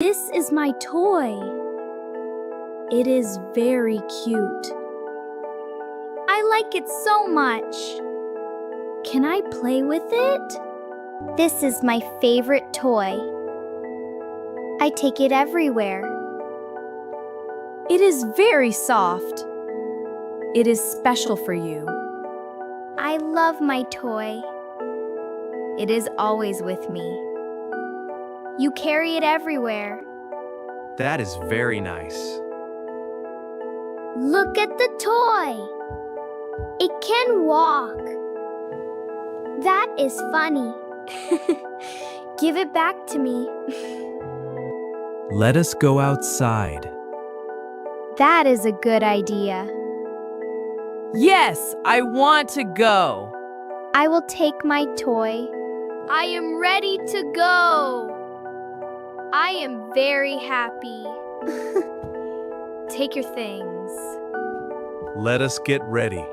This is my toy. It is very cute. I like it so much. Can I play with it? This is my favorite toy. I take it everywhere. It is very soft. It is special for you. I love my toy. It is always with me. You carry it everywhere. That is very nice. Look at the toy. It can walk. That is funny. Give it back to me. Let us go outside. That is a good idea. Yes, I want to go. I will take my toy. I am ready to go. I am very happy. Take your things. Let us get ready.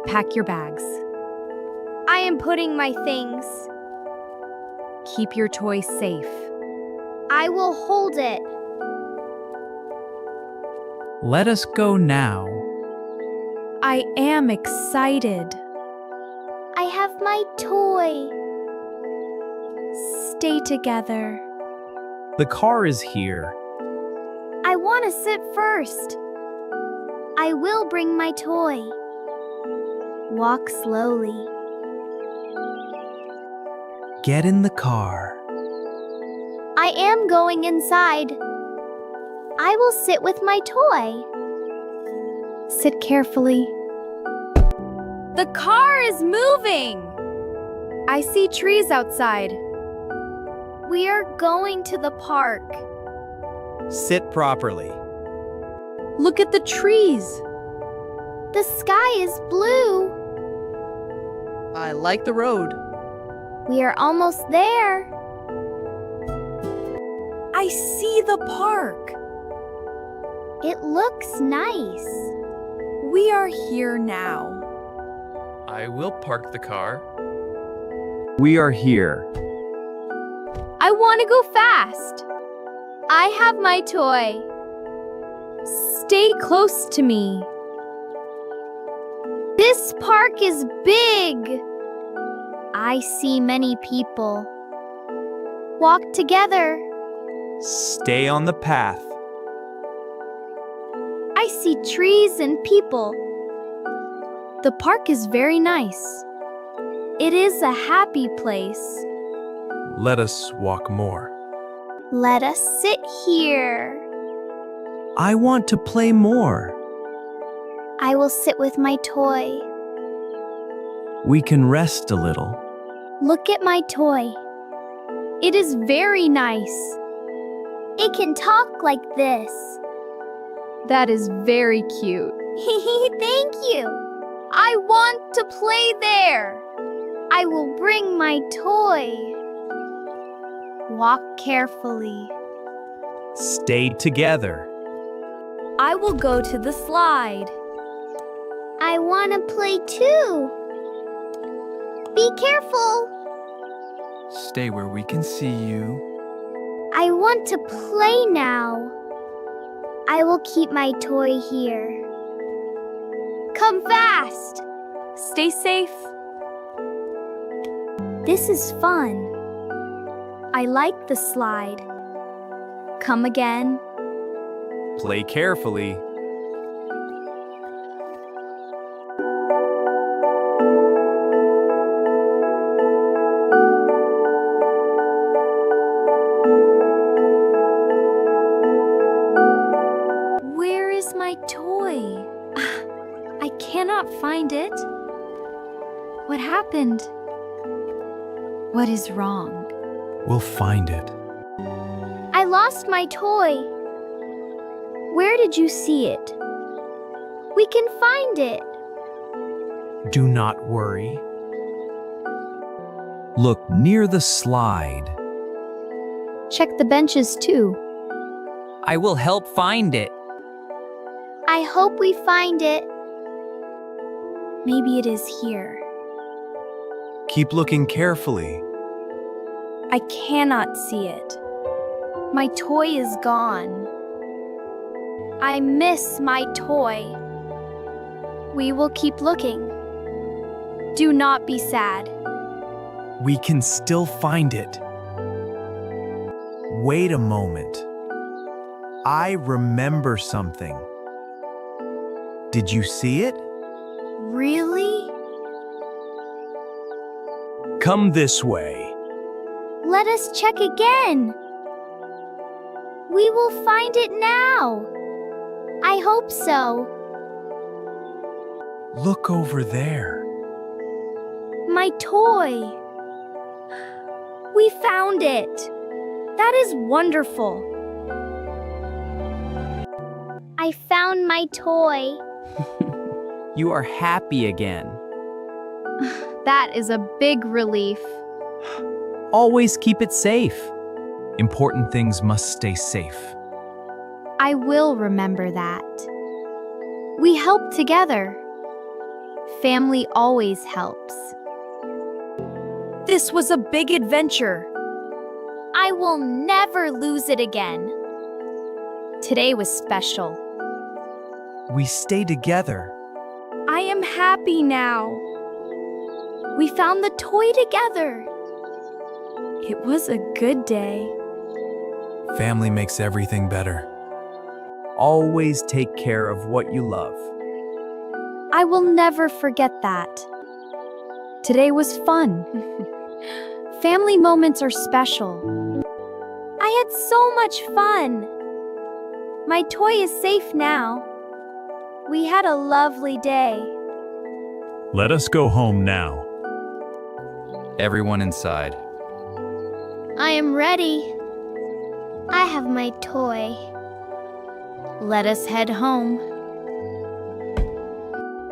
Pack your bags. I am putting my things. Keep your toy safe. I will hold it. Let us go now. I am excited. I have my toy. Stay together. The car is here. I want to sit first. I will bring my toy. Walk slowly. Get in the car. I am going inside. I will sit with my toy. Sit carefully. The car is moving. I see trees outside. We are going to the park. Sit properly. Look at the trees. The sky is blue. I like the road. We are almost there. I see the park. It looks nice. We are here now. I will park the car. We are here. I want to go fast. I have my toy. Stay close to me. This park is big. I see many people. Walk together. Stay on the path. I see trees and people. The park is very nice. It is a happy place. Let us walk more. Let us sit here. I want to play more. I will sit with my toy. We can rest a little. Look at my toy. It is very nice. It can talk like this. That is very cute. Thank you. I want to play there. I will bring my toy. Walk carefully. Stay together. I will go to the slide. I want to play too. Be careful. Stay where we can see you. I want to play now. I will keep my toy here. Come fast. Stay safe. This is fun. I like the slide. Come again. Play carefully. Where is my toy? I cannot find it. What happened? What is wrong? We'll find it. I lost my toy. Where did you see it? We can find it. Do not worry. Look near the slide. Check the benches too. I will help find it. I hope we find it. Maybe it is here. Keep looking carefully. I cannot see it. My toy is gone. I miss my toy. We will keep looking. Do not be sad. We can still find it. Wait a moment. I remember something. Did you see it? Really? Come this way. Let us check again. We will find it now. I hope so. Look over there. My toy. We found it. That is wonderful. I found my toy. You are happy again. That is a big relief. Always keep it safe. Important things must stay safe. I will remember that. We help together. Family always helps. This was a big adventure. I will never lose it again. Today was special. We stay together. I am happy now. We found the toy together. It was a good day. Family makes everything better. Always take care of what you love. I will never forget that. Today was fun. Family moments are special. I had so much fun. My toy is safe now. We had a lovely day. Let us go home now. Everyone inside. I am ready. I have my toy. Let us head home.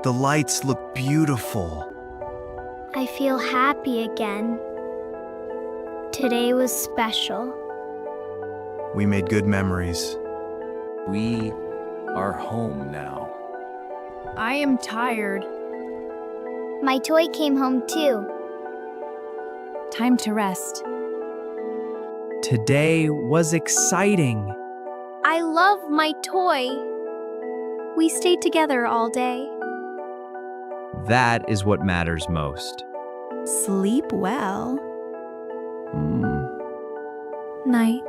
The lights look beautiful. I feel happy again. Today was special. We made good memories. We are home now. I am tired. My toy came home too. Time to rest. Today was exciting. I love my toy. We stayed together all day. That is what matters most. Sleep well. Night.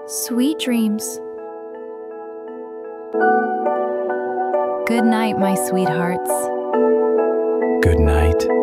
Sweet dreams. Good night, my sweethearts. Good night.